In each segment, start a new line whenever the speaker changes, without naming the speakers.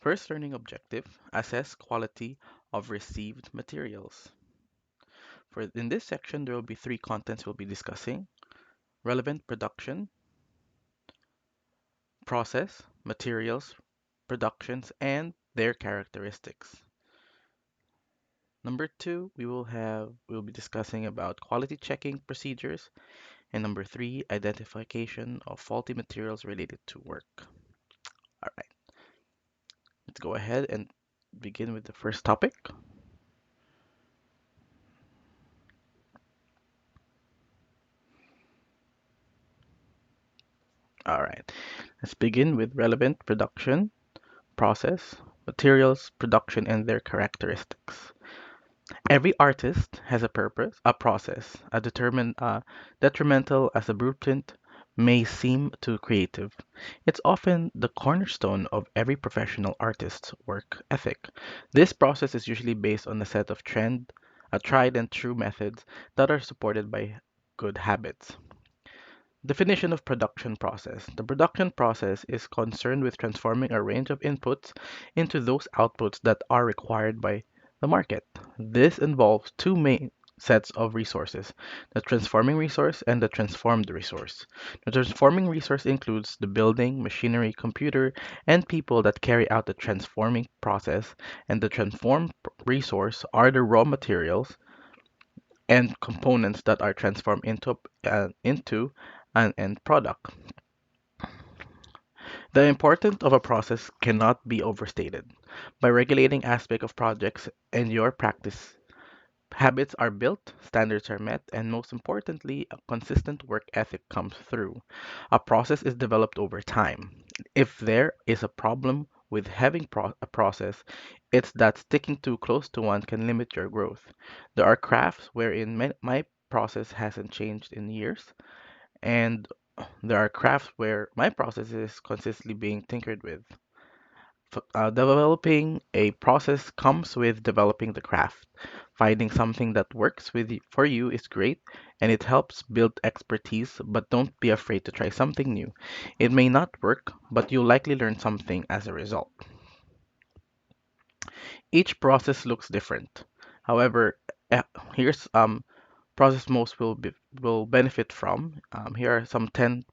First learning objective, assess quality of received materials. For in this section, there will be three contents we'll be discussing: relevant production, process, materials, productions, and their characteristics. Number two, we'll be discussing about quality checking procedures, and number three, identification of faulty materials related to work. All right, let's go ahead and begin with the first topic. All right, let's begin with relevant production, process, materials, production, and their characteristics. Every artist has a purpose, a process, a determined, detrimental as a blueprint may seem to creative. It's often the cornerstone of every professional artist's work ethic. This process is usually based on a set of tried and true methods that are supported by good habits. Definition of production process. The production process is concerned with transforming a range of inputs into those outputs that are required by the market. This involves two main sets of resources, the transforming resource and the transformed resource. The transforming resource includes the building, machinery, computer, and people that carry out the transforming process, and the transformed resource are the raw materials and components that are transformed into an end product. The importance of a process cannot be overstated. By regulating aspects of projects and your practice, habits are built, standards are met, and most importantly, a consistent work ethic comes through. A process is developed over time. If there is a problem with having a process, it's that sticking too close to one can limit your growth. There are crafts wherein my process hasn't changed in years, and there are crafts where my process is consistently being tinkered with. Developing a process comes with developing the craft. Finding something that works for you is great and it helps build expertise, but don't be afraid to try something new. It may not work, but you'll likely learn something as a result. Each process looks different. However, eh, here's process most will benefit from. Here are some 10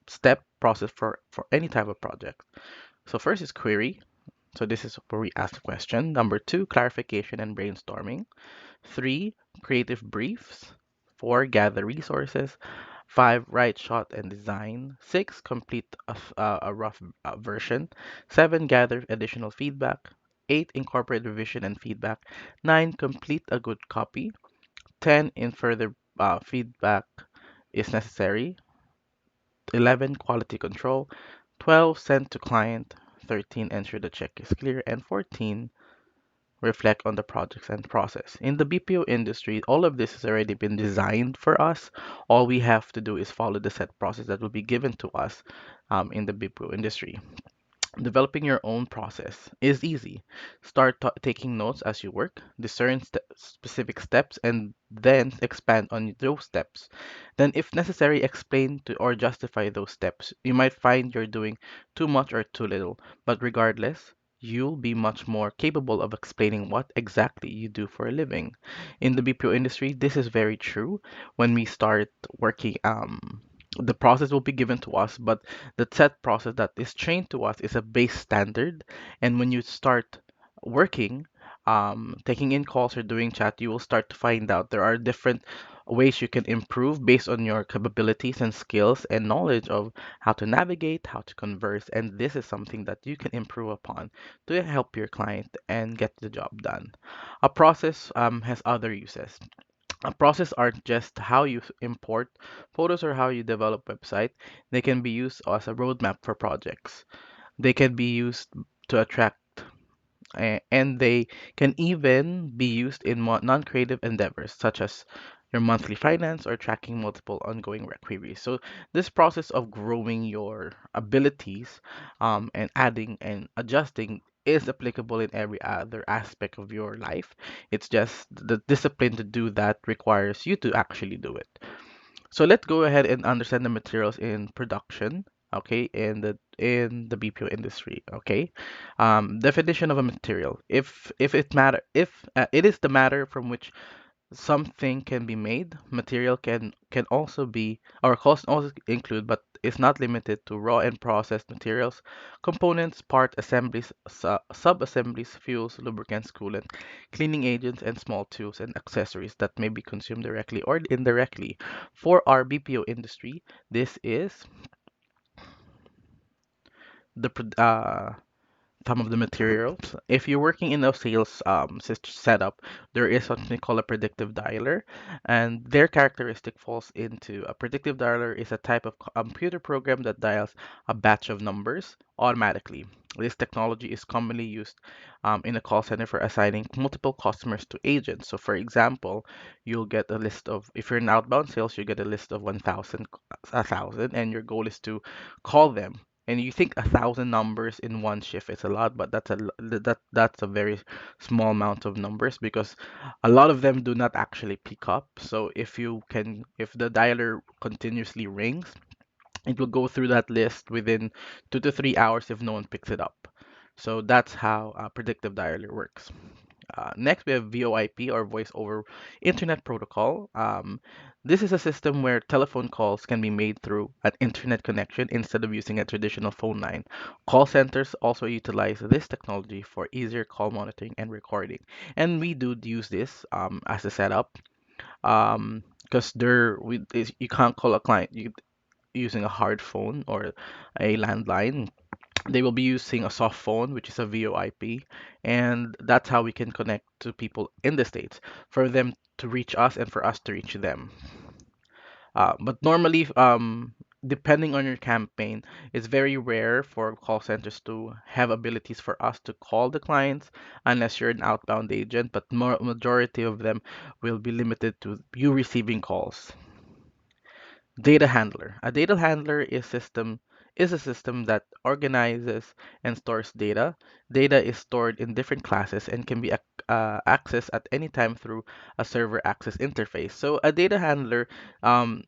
step process for any type of project. So first is query. So this is where we ask the question. Number two, clarification and brainstorming. Three, creative briefs. Four, gather resources. Five, write shot and design. Six, complete a rough version. Seven, gather additional feedback. Eight, incorporate revision and feedback. Nine, complete a good copy. 10, in further feedback is necessary. 11, quality control. 12, send to client. 13, ensure the check is clear. And 14, reflect on the projects and process. In the BPO industry, all of this has already been designed for us. All we have to do is follow the set process that will be given to us in the BPO industry. Developing your own process is easy. Start taking notes as you work, discern specific steps, and then expand on those steps. Then, if necessary, explain to or justify those steps. You might find you're doing too much or too little, but regardless, you'll be much more capable of explaining what exactly you do for a living. In the BPO industry, this is very true. When we start working, the process will be given to us, but the set process that is trained to us is a base standard. And when you start working, taking in calls or doing chat, you will start to find out there are different ways you can improve based on your capabilities and skills and knowledge of how to navigate, how to converse. And this is something that you can improve upon to help your client and get the job done. A process has other uses. A process aren't just how you import photos or how you develop website. They can be used as a roadmap for projects. They can be used to attract and they can even be used in non-creative endeavors such as your monthly finance or tracking multiple ongoing rec queries. So this process of growing your abilities and adding and adjusting is applicable in every other aspect of your life. It's just the discipline to do that requires you to actually do it. So let's go ahead and understand the materials in production. okay, in the BPO industry, okay. Definition of a material. If it matter, if it is the matter from which something can be made. Material can also be, or cost also include, but is not limited to raw and processed materials, components, part assemblies, sub-assemblies, fuels, lubricants, coolant, cleaning agents, and small tools and accessories that may be consumed directly or indirectly. For our BPO industry, this is the some of the materials. If you're working in a sales setup, there is something called a predictive dialer, and their characteristic falls into a predictive dialer is a type of computer program that dials a batch of numbers automatically. This technology is commonly used in a call center for assigning multiple customers to agents. So, for example, you'll get a list of, if you're in outbound sales, you get a list of 1,000, and your goal is to call them, and you think 1,000 numbers in one shift is a lot, but that's a very small amount of numbers because a lot of them do not actually pick up. So if the dialer continuously rings, it will go through that list within 2 to 3 hours if no one picks it up. So that's how predictive dialer works. Next, we have VoIP, or Voice over Internet Protocol. This is a system where telephone calls can be made through an internet connection instead of using a traditional phone line. Call centers also utilize this technology for easier call monitoring and recording. And we do use this as a setup because you can't call a client using a hard phone or a landline. They will be using a soft phone, which is a VoIP, and that's how we can connect to people in the States for them to reach us and for us to reach them. But normally, depending on your campaign, it's very rare for call centers to have abilities for us to call the clients unless you're an outbound agent, but majority of them will be limited to you receiving calls. Data handler. A data handler is a system that organizes and stores data. Data is stored in different classes and can be accessed at any time through a server access interface. So a data handler, um,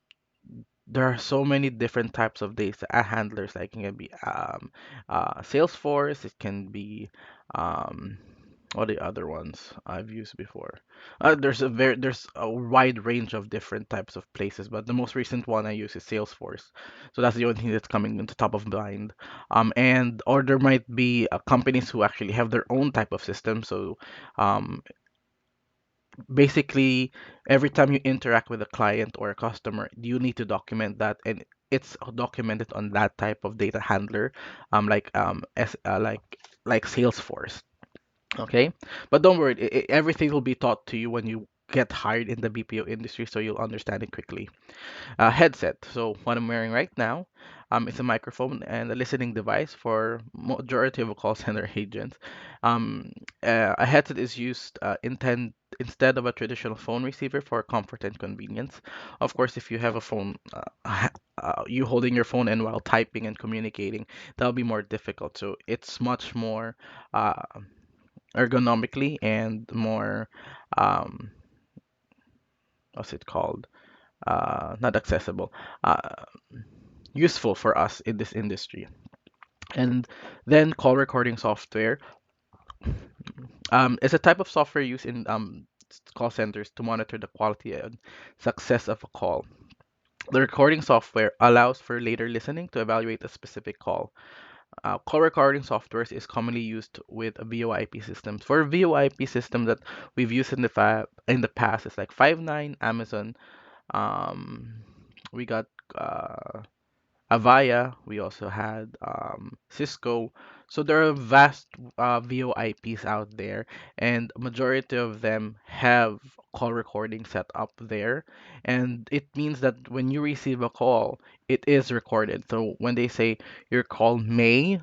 there are so many different types of data handlers. Like it can be Salesforce. It can be um, what are the other ones I've used before? There's a wide range of different types of places, but the most recent one I use is Salesforce. So that's the only thing that's coming into top of mind. And or there might be companies who actually have their own type of system. So um, basically, every time you interact with a client or a customer, you need to document that, and it's documented on that type of data handler, like like Salesforce. Okay, but don't worry, everything will be taught to you when you get hired in the BPO industry, so you'll understand it quickly. Headset. So what I'm wearing right now, is a microphone and a listening device for majority of a call center agents. Um, a headset is used instead of a traditional phone receiver for comfort and convenience. Of course, if you have a phone, you holding your phone and while typing and communicating, that'll be more difficult. So it's much more uh, ergonomically and more um, what's it called? Not accessible. Uh, Useful for us in this industry. And then call recording software is a type of software used in call centers to monitor the quality and success of a call. The recording software allows for later listening to evaluate a specific call. Call recording software is commonly used with a VoIP systems. For VoIP system that we've used in the past, it's like Five9, Amazon. Um, we got uh, Avaya, we also had Cisco. So there are vast VoIPs out there, and majority of them have call recording set up there. And it means that when you receive a call, it is recorded. So when they say your call may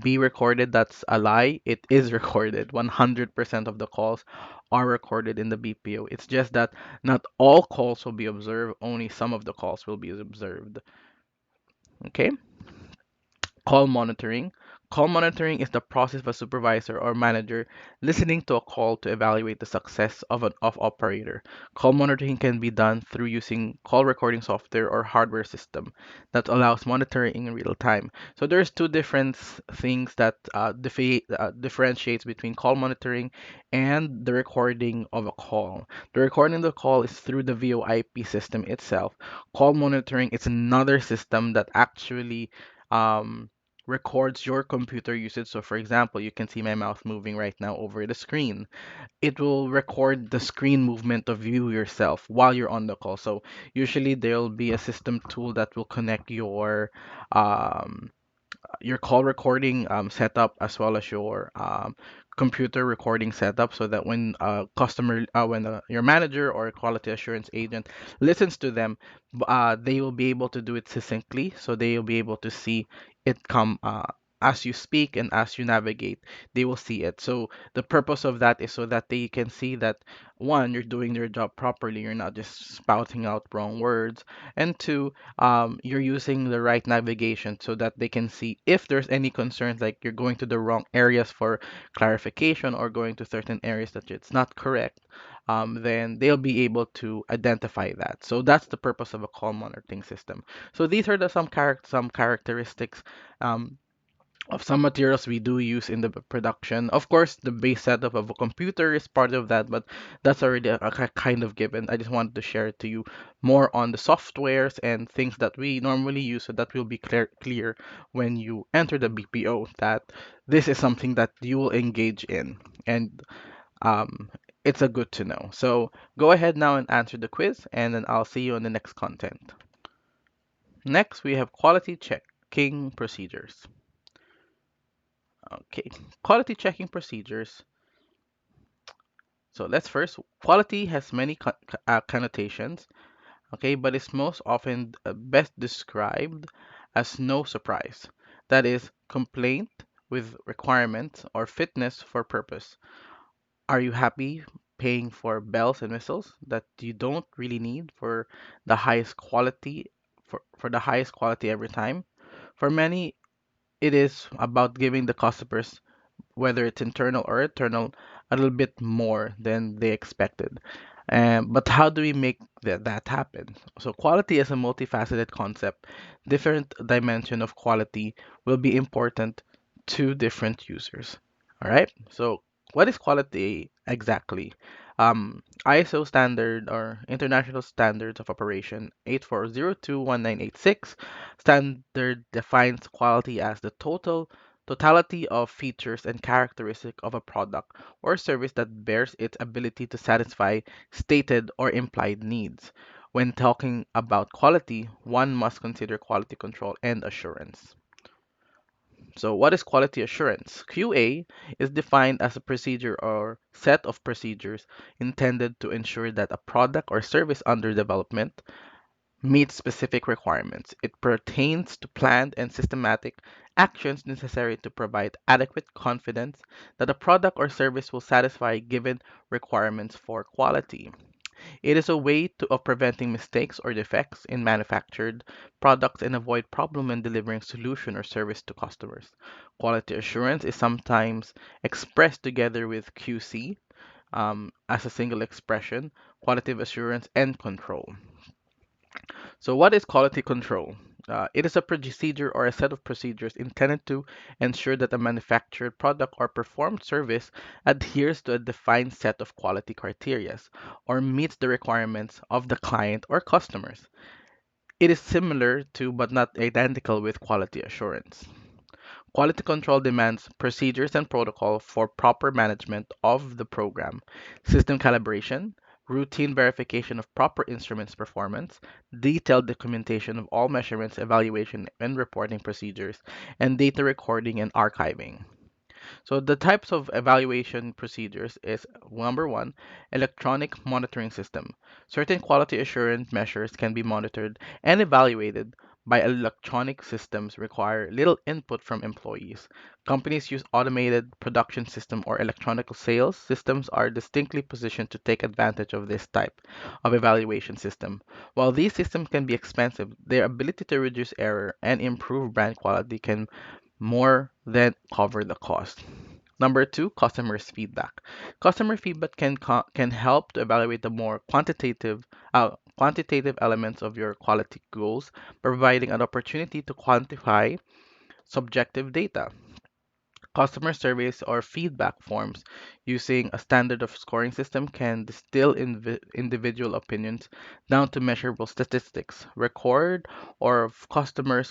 be recorded, that's a lie. It is recorded. 100% of the calls are recorded in the BPO. It's just that not all calls will be observed, only some of the calls will be observed. Okay, call monitoring. Call monitoring is the process of a supervisor or manager listening to a call to evaluate the success of an off operator. Call monitoring can be done through using call recording software or hardware system that allows monitoring in real time. So there's two different things that differentiates between call monitoring and the recording of a call. The recording of the call is through the VoIP system itself. Call monitoring is another system that actually um, records your computer usage. So, for example, you can see my mouse moving right now over the screen. It will record the screen movement of you yourself while you're on the call. So, usually there'll be a system tool that will connect um, your call recording setup as well as your computer recording setup so that when your manager or quality assurance agent listens to them, they will be able to do it succinctly, so they will be able to see it come as you speak and as you navigate, they will see it. So the purpose of that is so that they can see that one, you're doing your job properly, you're not just spouting out wrong words, and two, you're using the right navigation so that they can see if there's any concerns, like you're going to the wrong areas for clarification or going to certain areas that it's not correct, then they'll be able to identify that. So that's the purpose of a call monitoring system. So these are some characteristics. Um, of some materials we do use in the production. Of course, the base setup of a computer is part of that, but that's already kind of given. I just wanted to share it to you more on the softwares and things that we normally use so that will be clear when you enter the BPO that this is something that you will engage in. And um, it's a good to know. So go ahead now and answer the quiz, and then I'll see you on the next content. Next, we have quality checking procedures. Okay, quality checking procedures. So let's first, quality has many connotations, okay, but it's most often best described as no surprise. That is, complaint with requirements or fitness for purpose. Are you happy paying for bells and whistles that you don't really need the highest quality for the highest quality every time? For many, it is about giving the customers, whether it's internal or external, a little bit more than they expected. But how do we make that happen? So quality is a multifaceted concept. Different dimension of quality will be important to different users. All right. So what is quality exactly? ISO standard or International Standards of Operation 84021986 standard defines quality as the totality of features and characteristics of a product or service that bears its ability to satisfy stated or implied needs. When talking about quality, one must consider quality control and assurance. So, what is quality assurance? QA is defined as a procedure or set of procedures intended to ensure that a product or service under development meets specific requirements. It pertains to planned and systematic actions necessary to provide adequate confidence that a product or service will satisfy given requirements for quality. It is a way of preventing mistakes or defects in manufactured products and avoid problem when delivering solution or service to customers. Quality assurance is sometimes expressed together with QC as a single expression, quality assurance and control. So, what is quality control? It is a procedure or a set of procedures intended to ensure that a manufactured product or performed service adheres to a defined set of quality criteria or meets the requirements of the client or customers. It is similar to but not identical with quality assurance. Quality control demands procedures and protocol for proper management of the program, system calibration, routine verification of proper instruments performance, detailed documentation of all measurements, evaluation, and reporting procedures, and data recording and archiving. So the types of evaluation procedures is number one, electronic monitoring system. Certain quality assurance measures can be monitored and evaluated by electronic systems require little input from employees. Companies use automated production system or electronic sales systems are distinctly positioned to take advantage of this type of evaluation system. While these systems can be expensive, their ability to reduce error and improve brand quality can more than cover the cost. Number two, customers' feedback. Customer feedback can help to evaluate the more quantitative elements of your quality goals, providing an opportunity to quantify subjective data. Customer surveys or feedback forms using a standard of scoring system can distill individual opinions down to measurable statistics. Records of customers'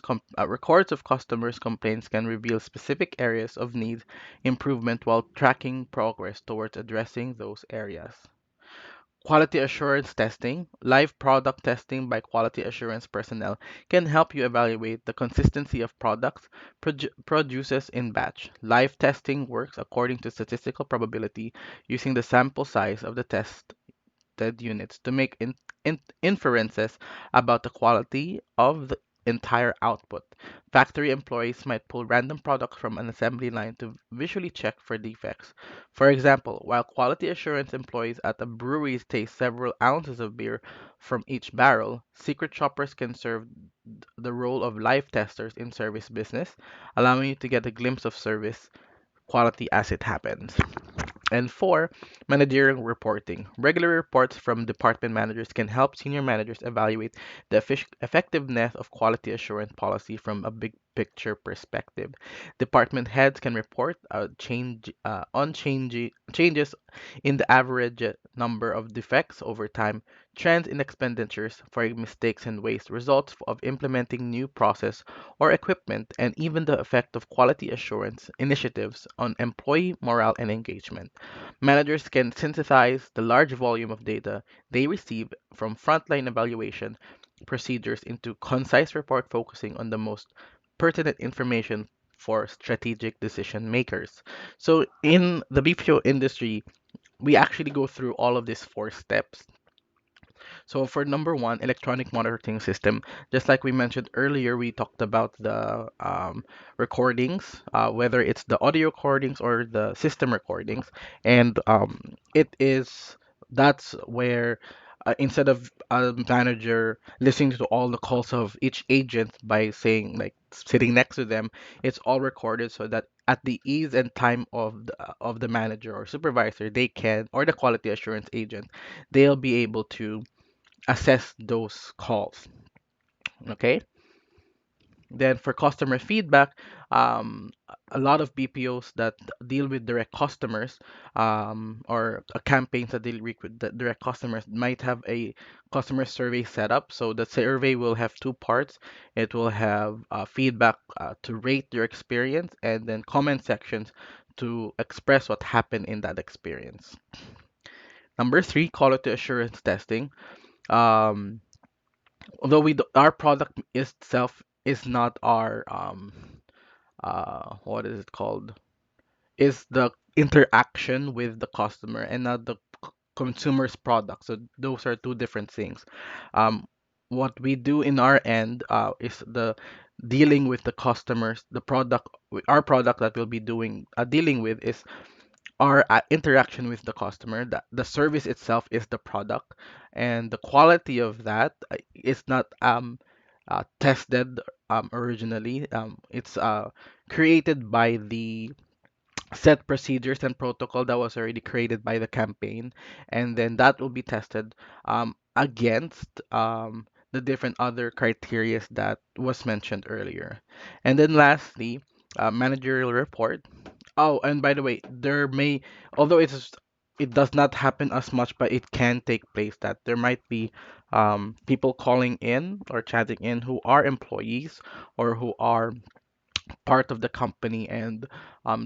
complaints can reveal specific areas of need improvement while tracking progress towards addressing those areas. Quality assurance testing, live product testing by quality assurance personnel can help you evaluate the consistency of products produces in batch. Live testing works according to statistical probability using the sample size of the test units to make inferences about the quality of the entire output. Factory employees might pull random products from an assembly line to visually check for defects. For example, while quality assurance employees at a brewery taste several ounces of beer from each barrel, secret shoppers can serve the role of live testers in service business, allowing you to get a glimpse of service quality as it happens. And four, managerial reporting. Regular reports from department managers can help senior managers evaluate the effectiveness of quality assurance policy from a big picture perspective. Department heads can report changes in the average number of defects over time, trends in expenditures for mistakes and waste, results of implementing new process or equipment, and even the effect of quality assurance initiatives on employee morale and engagement. Managers can synthesize the large volume of data they receive from frontline evaluation procedures into concise report focusing on the most pertinent information for strategic decision makers. So in the BPO industry, we actually go through all of these four steps. So for number one, electronic monitoring system, just like we mentioned earlier, we talked about the recordings, whether it's the audio recordings or the system recordings, and it is that's where instead of a manager listening to all the calls of each agent by saying like sitting next to them, it's all recorded so that at the ease and time of the manager or supervisor, they can or the quality assurance agent, they'll be able to assess those calls. Okay. Then for customer feedback, a lot of BPOs that deal with direct customers or campaigns that deal with direct customers might have a customer survey set up. So the survey will have two parts. It will have feedback to rate your experience and then comment sections to express what happened in that experience. Number three, quality assurance testing. Um, although our product itself is not our what is it called, is the interaction with the customer and not the consumer's product, so those are two different things. um what we do in our end is the dealing with the customers, the product, our product that we'll be doing dealing with is our interaction with the customer. The service itself is the product, and the quality of that is not tested originally. It's created by the set procedures and protocol that was already created by the campaign, and then that will be tested against the different other criterias that was mentioned earlier. And then lastly, managerial report. Oh, and by the way, there may, although it does not happen as much, but it can take place that there might be people calling in or chatting in who are employees or who are part of the company and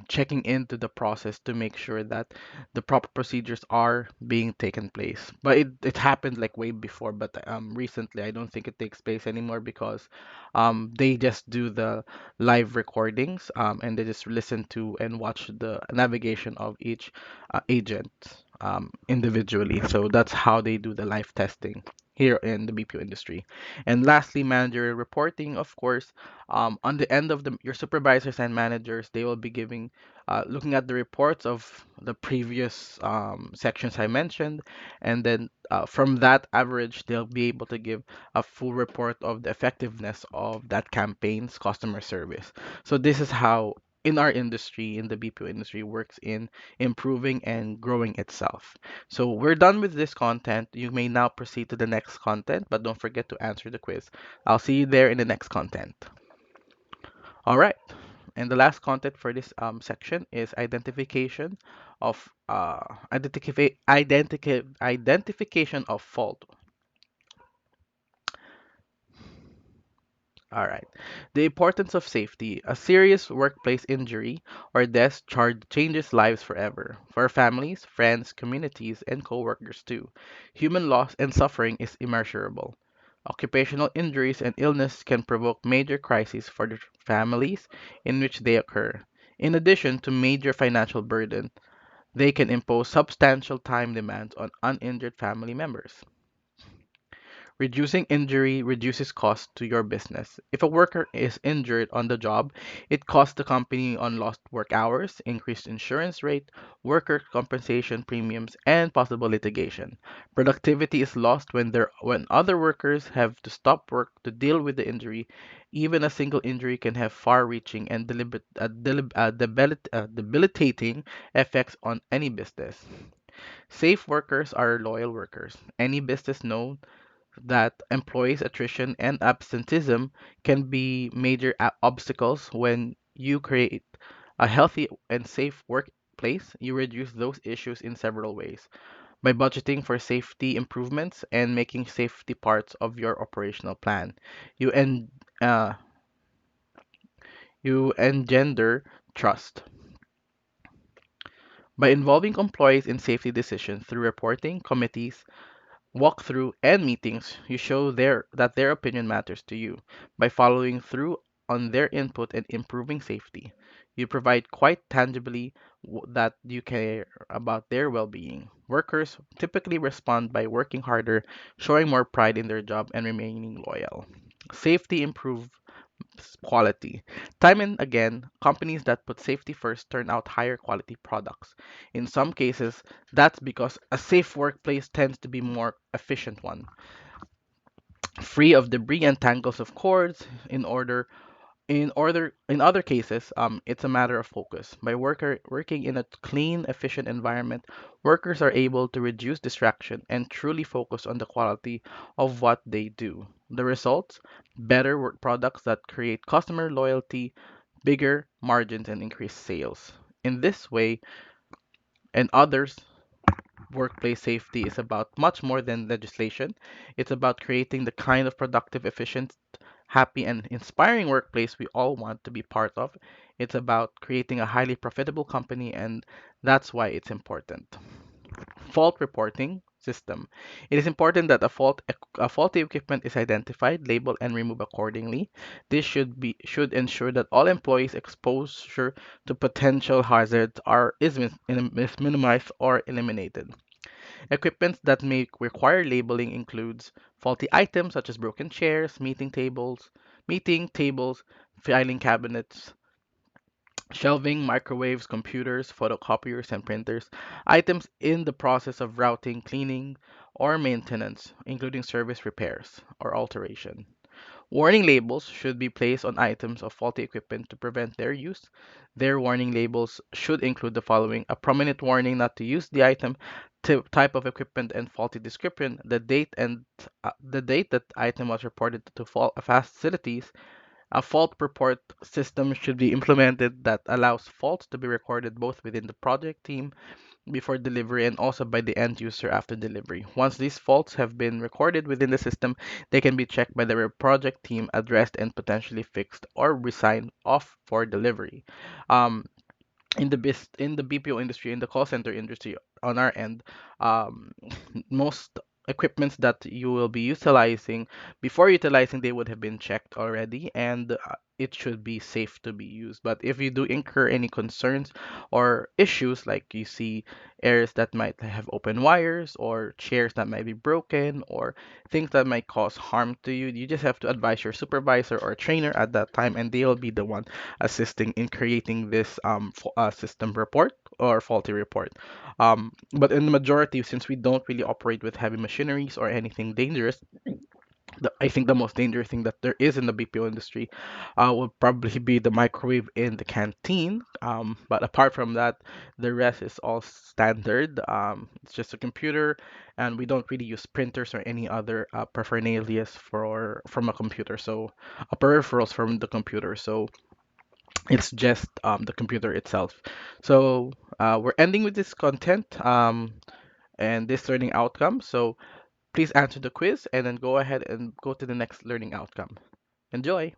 checking into the process to make sure that the proper procedures are being taken place. But it happened like way before, but recently I don't think it takes place anymore because they just do the live recordings and they just listen to and watch the navigation of each agent individually. So that's how they do the live testing. here in the BPO industry. And lastly, managerial reporting, of course, on the end of your supervisors and managers, they will be looking at the reports of the previous sections I mentioned, and then from that average, they'll be able to give a full report of the effectiveness of that campaign's customer service. So this is how in our industry, in the BPO industry, works in improving and growing itself. So we're done with this content. You may now proceed to the next content, but don't forget to answer the quiz. I'll see you there in the next content. All right. And the last content for this section is identification of fault. All right. The importance of safety. A serious workplace injury or death changes lives forever. For families, friends, communities, and coworkers too. Human loss and suffering is immeasurable. Occupational injuries and illness can provoke major crises for the families in which they occur. In addition to major financial burden, they can impose substantial time demands on uninjured family members. Reducing injury reduces cost to your business. If a worker is injured on the job, it costs the company on lost work hours, increased insurance rate, worker compensation premiums, and possible litigation. Productivity is lost when other workers have to stop work to deal with the injury. Even a single injury can have far-reaching and debilitating effects on any business. Safe workers are loyal workers. Any business knows that employees' attrition and absenteeism can be major obstacles. When you create a healthy and safe workplace, you reduce those issues in several ways by budgeting for safety improvements and making safety parts of your operational plan. You en- uh, you engender trust. By involving employees in safety decisions through reporting, committees, walkthrough, and meetings, you show that their opinion matters to you. By following through on their input and improving safety, you provide quite tangibly that you care about their well-being. Workers typically respond by working harder, showing more pride in their job, and remaining loyal. Safety improves quality. Time and again, companies that put safety first turn out higher quality products. In some cases, that's because a safe workplace tends to be more efficient one, free of debris and tangles of cords. In other cases, it's a matter of focus. By working in a clean, efficient environment, workers are able to reduce distraction and truly focus on the quality of what they do. The results: better work products that create customer loyalty, bigger margins, and increased sales. In this way, and others, workplace safety is about much more than legislation. It's about creating the kind of productive, efficient, happy, and inspiring workplace we all want to be part of. It's about creating a highly profitable company, and that's why it's important. Fault reporting system. It is important that a faulty equipment is identified, labeled, and removed accordingly. This should ensure that all employees' exposure to potential hazards is minimized or eliminated. Equipment that may require labeling includes faulty items such as broken chairs, meeting tables, filing cabinets, shelving, microwaves, computers, photocopiers, and printers, items in the process of routing, cleaning, or maintenance, including service repairs or alteration. Warning labels should be placed on items of faulty equipment to prevent their use. Their warning labels should include the following: a prominent warning not to use the item, type of equipment, and faulty description, the date that item was reported to fault facilities. A fault report system should be implemented that allows faults to be recorded both within the project team before delivery and also by the end user after delivery. Once these faults have been recorded within the system, they can be checked by the project team, addressed, and potentially fixed or resigned off for delivery. Um, in the BPO industry, in the call center industry, on our end, um, most equipments that you will be utilizing, before utilizing, they would have been checked already, and it should be safe to be used. But if you do incur any concerns or issues, like you see areas that might have open wires or chairs that might be broken or things that might cause harm to you, you just have to advise your supervisor or trainer at that time, and they'll be the one assisting in creating this system report or faulty report. But in the majority, since we don't really operate with heavy machineries or anything dangerous, I think the most dangerous thing that there is in the BPO industry would probably be the microwave in the canteen. But apart from that, the rest is all standard. It's just a computer, and we don't really use printers or any other paraphernalia from a computer. So, peripherals from the computer. So it's just the computer itself. So we're ending with this content. And this learning outcome. So please answer the quiz and then go ahead and go to the next learning outcome. Enjoy!